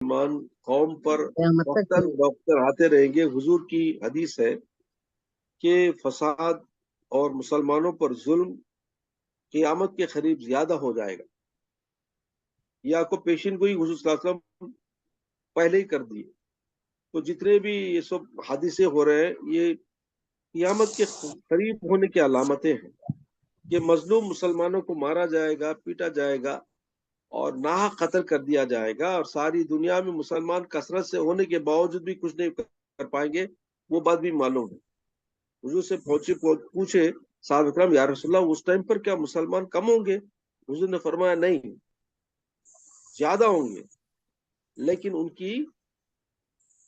मुसलमान कौम पर क़यामत तक वक्तन वक्तन आते रहेंगे। हुजूर की हदीस है कि फसाद और मुसलमानों पर जुल्म क़यामत के करीब ज्यादा हो जाएगा। ये आपको पेशिन गोई हुजूर सल्लल्लाहु अलैहि वसल्लम पहले ही कर दिए। तो जितने भी ये सब हादिसे हो रहे हैं, ये क़यामत के करीब होने की अलामतें हैं कि मजलूम मुसलमानों को मारा जाएगा, पीटा जाएगा और नाहक कत्ल कर दिया जाएगा। और सारी दुनिया में मुसलमान कसरत से होने के बावजूद भी कुछ नहीं कर पाएंगे, वो बात भी मालूम है। हुजूर से पूछे साहब इकराम, या रसूलल्लाह उस टाइम पर क्या मुसलमान कम होंगे? हुजूर ने फरमाया नहीं, ज्यादा होंगे, लेकिन उनकी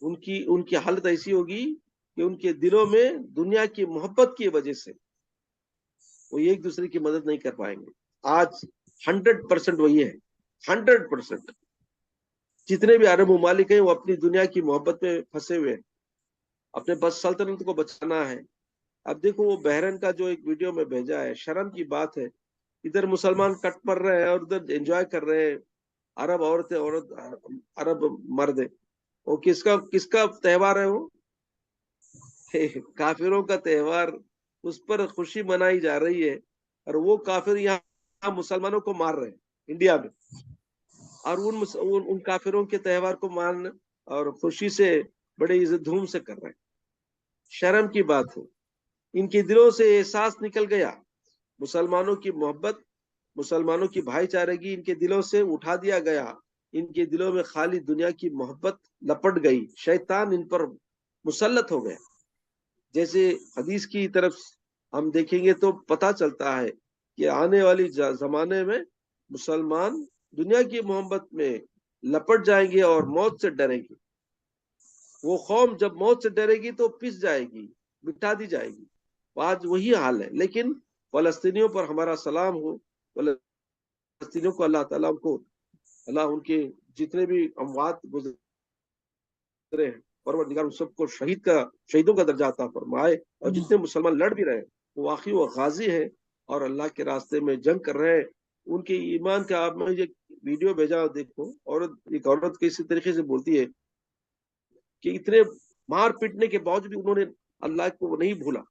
उनकी उनकी हालत ऐसी होगी कि उनके दिलों में दुनिया की मोहब्बत की वजह से वो एक दूसरे की मदद नहीं कर पाएंगे। आज 100% वही है, 100%। जितने भी अरब ममालिक हैं वो अपनी दुनिया की मोहब्बत में फंसे हुए हैं, अपने बस सल्तनत को बचाना है। अब देखो वो बहरन का जो एक वीडियो में भेजा है, शर्म की बात है, इधर मुसलमान कट पड़ रहे हैं और उधर एंजॉय कर रहे हैं अरब औरतें, अरब मर्द। वो किसका किसका त्योहार है वो? काफिरों का त्योहार, उस पर खुशी मनाई जा रही है। और वो काफिर यहाँ मुसलमानों को मार रहे हैं इंडिया में, और उन काफिरों के त्योहार को मान और खुशी से बड़े इज्जत धूम से कर रहे हैं। शर्म की बात है। इनके दिलों से एहसास निकल गया, मुसलमानों की मोहब्बत, मुसलमानों की भाईचारगी इनके दिलों से उठा दिया गया। इनके दिलों में खाली दुनिया की मोहब्बत लपट गई, शैतान इन पर मुसल्लत हो गया। जैसे हदीस की तरफ हम देखेंगे तो पता चलता है कि आने वाली जमाने में मुसलमान दुनिया की मोहब्बत में लपट जाएंगे और मौत से डरेंगे। वो कौम जब मौत से डरेगी तो पिस जाएगी, मिटा दी जाएगी। आज वही हाल है। लेकिन फलस्तीनियों पर हमारा सलाम हो, फलस्तीनियों को अल्लाह ताला उनको, अल्लाह उनके जितने भी अमवात गुजरे हैं, परवरदिगार उन सबको शहीदों का दर्जा अता फरमाए। और जितने मुसलमान लड़ भी रहे वो वाकई वो गाजी है और अल्लाह के रास्ते में जंग कर रहे हैं। उनके ईमान का, आप मैं ये वीडियो भेजा देखो, एक औरत किसी तरीके से बोलती है कि इतने मार पीटने के बावजूद भी उन्होंने अल्लाह को नहीं भूला।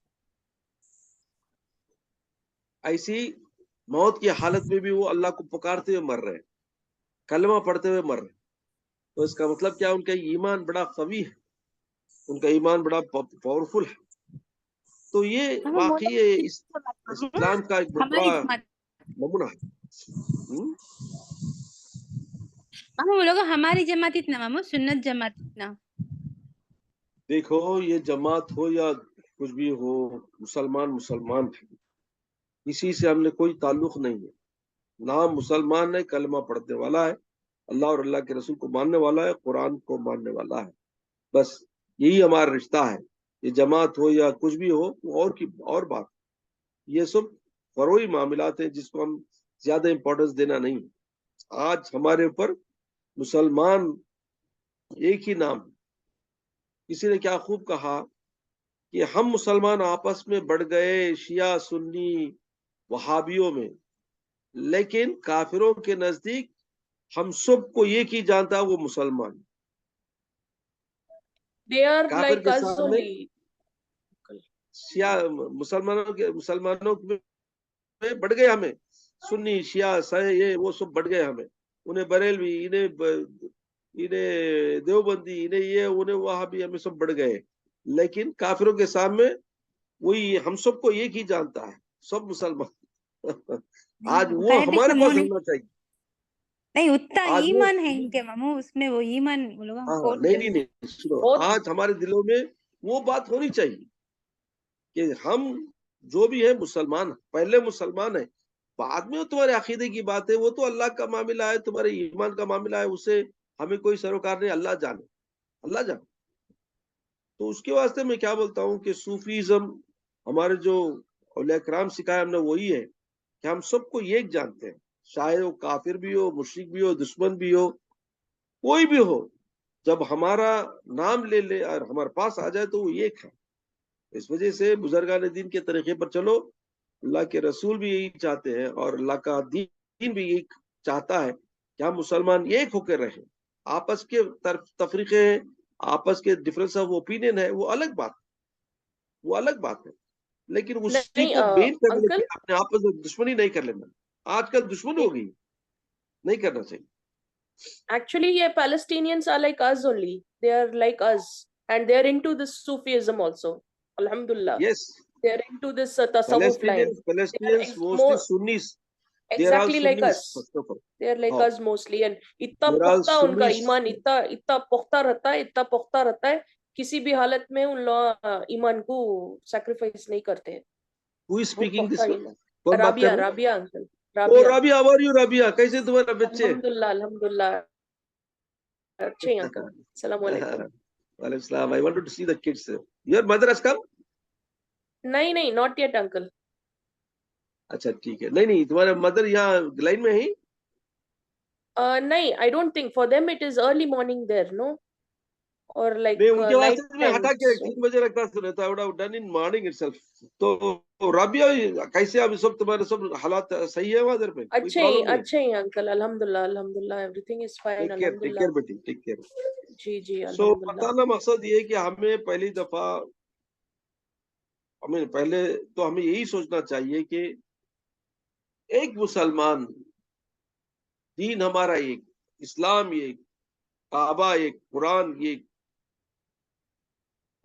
ऐसी मौत की हालत में भी वो अल्लाह को पुकारते हुए मर रहे हैं, कलमा पढ़ते हुए मर रहे हैं। तो इसका मतलब क्या? उनका ईमान बड़ा कवी है, उनका ईमान बड़ा पावरफुल है। तो ये हम वाकई इस्लाम का एक हमारी बड़ा जमात, नमूना है। मामू बोलोगे हमारी जमात इतना, मामू सुन्नत जमात इतना। देखो ये जमात हो या कुछ भी हो, मुसलमान मुसलमान है, किसी से हमने कोई ताल्लुक नहीं है। नाम मुसलमान है, कलमा पढ़ने वाला है, अल्लाह और अल्लाह के रसूल को मानने वाला है, कुरान को मानने वाला है। बस यही हमारा रिश्ता है। ये जमात हो या कुछ भी हो, और बात, ये सब फरोई मामलात हैं जिसको हम ज्यादा इंपॉर्टेंस देना नहीं। आज हमारे ऊपर मुसलमान एक ही नाम। किसी ने क्या खूब कहा कि हम मुसलमान आपस में बढ़ गए शिया सुन्नी वहाबियों में, लेकिन काफिरों के नजदीक हम सबको एक ही जानता है, वो मुसलमान। They are काफिर like के us सामने only. शिया मुसलमानों में बढ़ गए हमें, सुन्नी शिया ये वो सब बढ़ गए हमें। उन्हें बरेलवी, इन्हें देवबंदी, इन्हें ये, उन्हें वहाबी, हमें सब बढ़ गए। लेकिन काफिरों के सामने वही हम सबको एक ही जानता है, सब मुसलमान। आज वो हमारे पास रहना चाहिए। नहीं, उतना आज वो, ईमान है इनके मामू, उसमें वो ईमान बोलोगे हम हाँ कोट नहीं नहीं करते। नहीं, सुनो, बहुत आज हमारे दिलों में वो बात होनी चाहिए कि हम जो भी है मुसलमान, पहले मुसलमान है, बाद में तुम्हारे अकीदे की बात है, वो तो अल्लाह का मामला है, तुम्हारे ईमान का मामला है, उसे हमें कोई सरोकार नहीं, अल्लाह जाने, अल्लाह जाने। तो उसके वास्ते मैं क्या बोलता हूँ कि सूफीज्म, हमारे जो औलिया कराम सिखाया हमने, वही है कि हम सबको एक जानते हैं, चाहे वो काफिर भी हो, मुशरिक भी हो, दुश्मन भी हो, कोई भी हो, जब हमारा नाम ले ले और हमारे पास आ जाए तो वो एक है। इस वजह से बुजुर्गान दीन के तरीके पर चलो। अल्लाह के रसूल भी यही चाहते हैं और अल्लाह का दीन भी यही चाहता है कि हम मुसलमान एक होकर रहें, आपस के तफरीके हैं, आपस के डिफरेंस ऑफ ओपिनियन है, वो अलग बात है। लेकिन उसी नहीं को मेन करने के अंकल, लिए अपने आपस में दुश्मनी नहीं कर लेना। आजकल दुश्मनी हो गई, नहीं करना चाहिए। actually ये Palestinians are like us only, they are like us and they are into this Sufism also, alhamdulillah, yes, they are into this tasawwuf line, they are Palestinians mostly Sunnis, they are all exactly like Sunnis us, first of all. they are like हाँ, us mostly, and इतना दे are all पुख्ता उनका सुन्नीस। ईमान, इतना इतना पुख्ता रहता है, इतना पुख्ता रहता है, किसी भी हालत में उन लोग ईमान को सैक्रिफाइस नहीं करते हैं। हु इज बहुत स्पीकिंग पुख्ता दिस वन? ईमान। कौन बात कर राबिया, रहे हैं? राबिया अंकल, ओ Rabia. Rabia, how are you Rabia, कैसे तुम्हारा बच्चे? अल्हम्दुलिल्लाह, अल्हम्दुलिल्लाह, अच्छे हैं अंकल, सलाम वालेकुम। वालेकुम सलाम। I wanted to see the kids. Your mother has come? नहीं नहीं, नॉट येट अंकल। अच्छा ठीक है, नहीं नहीं, तुम्हारे मदर यहाँ लाइन में ही? नहीं, I don't think, for them it is early morning there, no, और मैं लाइक उनके नाइट वास्ते में टाइम, हटा के सो 3 बजे रखता सुना था, I would have done in morning itself. तो राबिया, कैसे अब सब तुम्हारे सब हालात सही है वहां पे, कोई प्रॉब्लम नहीं है? अच्छे ही अंकल, अल्हम्दुलिल्लाह, अल्हम्दुलिल्लाह, everything is fine, take care अल्हम्दुलिल्लाह। बेटी, टेक केयर। जी जी, सो अल्हम्दुलिल्लाह। बताना मकसद ये है कि हमें पहली दफा, हमें पहले तो हमें यही सोचना चाहिए कि एक मुसलमान, दीन हमारा एक, इस्लाम एक, काबा एक, कुरान एक,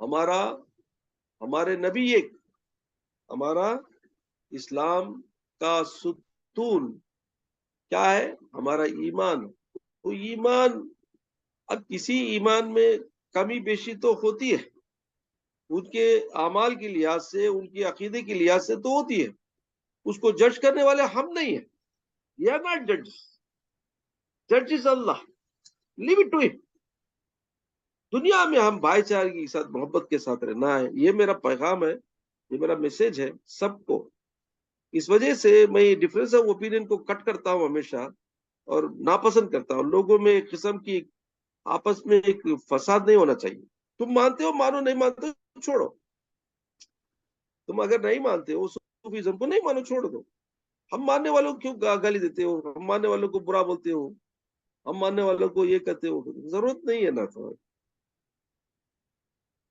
हमारा, हमारे नबी एक, हमारा इस्लाम का सुतून क्या है? हमारा ईमान। तो ईमान, अब किसी ईमान में कमी बेशी तो होती है, उनके अमाल के लिहाज से, उनकी अकीदे के लिहाज से तो होती है। उसको जज करने वाले हम नहीं है, वी आर नॉट जज, जज is Allah, leave it to him. दुनिया में हम भाईचारे के साथ, मोहब्बत के साथ रहना है, ये मेरा पैगाम है, ये मेरा मैसेज है सबको। इस वजह से मैं डिफरेंस ऑफ ओपिनियन को कट करता हूं हमेशा, और नापसंद करता हूं। लोगों में एक किस्म की आपस में एक फसाद नहीं होना चाहिए। तुम मानते हो मानो, नहीं मानते हो छोड़ो। तुम अगर नहीं मानते हो सूफीज्म को, नहीं मानो, छोड़ दो। हम मानने वालों को क्यों गाली देते हो? हम मानने वालों को बुरा बोलते हो? हम मानने वालों को ये कहते हो? जरूरत नहीं है ना। तो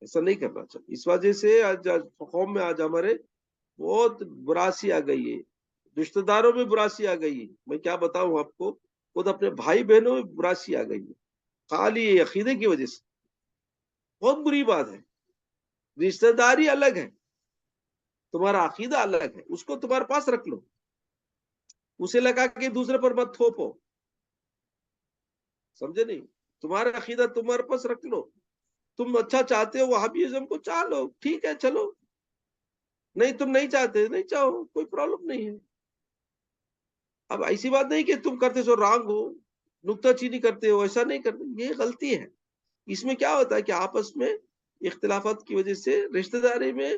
ऐसा नहीं करना चाहिए। इस वजह से आज कौम में आज हमारे बहुत बुरासी आ गई है, रिश्तेदारों में बुरासी आ गई है। मैं क्या बताऊं आपको, खुद अपने भाई बहनों में बुरासी आ गई है, खाली ये अकीदे की वजह से। बहुत बुरी बात है। रिश्तेदारी अलग है, तुम्हारा अकीदा अलग है, उसको तुम्हारे पास रख लो, उसे लगा के दूसरे पर मत थोपो। समझे नहीं? तुम्हारा अकीदा तुम्हारे पास रख लो। तुम अच्छा चाहते हो वहाबिज्म को, चाह लो, ठीक है, चलो। नहीं, तुम नहीं चाहते, नहीं चाहो, कोई प्रॉब्लम नहीं है। अब ऐसी बात नहीं कि तुम करते सो रॉन्ग हो, नुक्ताचीनी करते हो, ऐसा नहीं करते, ये गलती है। इसमें क्या होता है कि आपस में इख्तिलाफात की वजह से रिश्तेदारी में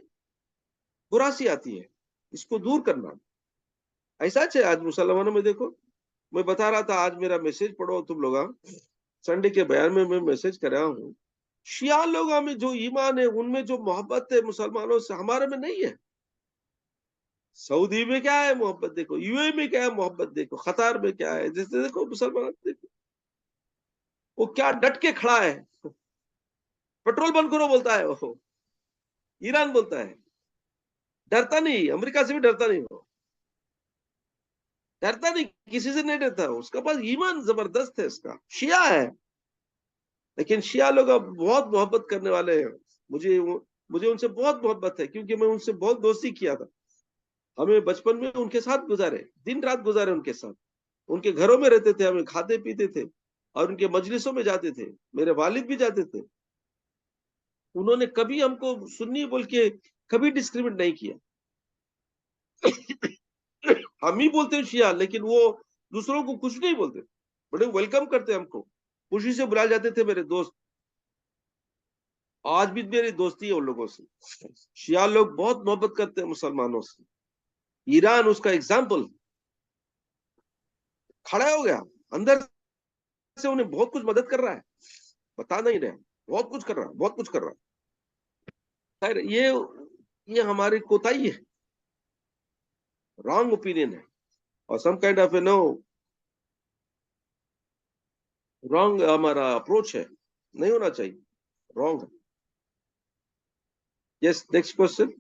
बुरासी आती है, इसको दूर करना। ऐसा है आज मुसलमानों में देखो, मैं बता रहा था, आज मेरा मैसेज पढ़ो तुम लोग, संडे के बयान में मैं मैसेज कर रहा हूँ। शिया लोगों में जो ईमान है, उनमें जो मोहब्बत है मुसलमानों से, हमारे में नहीं है। सऊदी में क्या है मोहब्बत देखो, यूए में क्या है मोहब्बत देखो, कतार में क्या है, जैसे देखो मुसलमान देखो, वो क्या डट के खड़ा है। पेट्रोल बंद करो बोलता है वो, ईरान बोलता है, डरता नहीं, अमेरिका से भी डरता नहीं, वो डरता नहीं, किसी से नहीं डरता, उसका पास ईमान जबरदस्त है, उसका शिया है। लेकिन शिया लोग अब बहुत मोहब्बत करने वाले हैं। मुझे मुझे उनसे बहुत मोहब्बत है, क्योंकि मैं उनसे बहुत दोस्ती किया था। हमें बचपन में उनके साथ गुजारे, दिन रात गुजारे उनके साथ, उनके घरों में रहते थे, हमें खाते पीते थे, और उनके मजलिसों में जाते थे। मेरे वालिद भी जाते थे। उन्होंने कभी हमको सुन्नी बोल के कभी डिस्क्रिमिनेट नहीं किया। हम ही बोलते हैं शिया, लेकिन वो दूसरों को कुछ नहीं बोलते, बड़े वेलकम करते हमको, खुशी से बुला जाते थे मेरे दोस्त। आज भी मेरी दोस्ती है उन लोगों से। शिया लोग बहुत मोहब्बत करते हैं मुसलमानों से। ईरान उसका एग्जाम्पल, खड़ा हो गया अंदर से, उन्हें बहुत कुछ मदद कर रहा है, बता नहीं रहे, बहुत कुछ कर रहा है, बहुत कुछ कर रहा है। खैर, ये हमारी कोताही है, रॉन्ग ओपिनियन है, और some kind of no wrong हमारा अप्रोच है, नहीं होना चाहिए, रॉन्ग है। Yes, next question.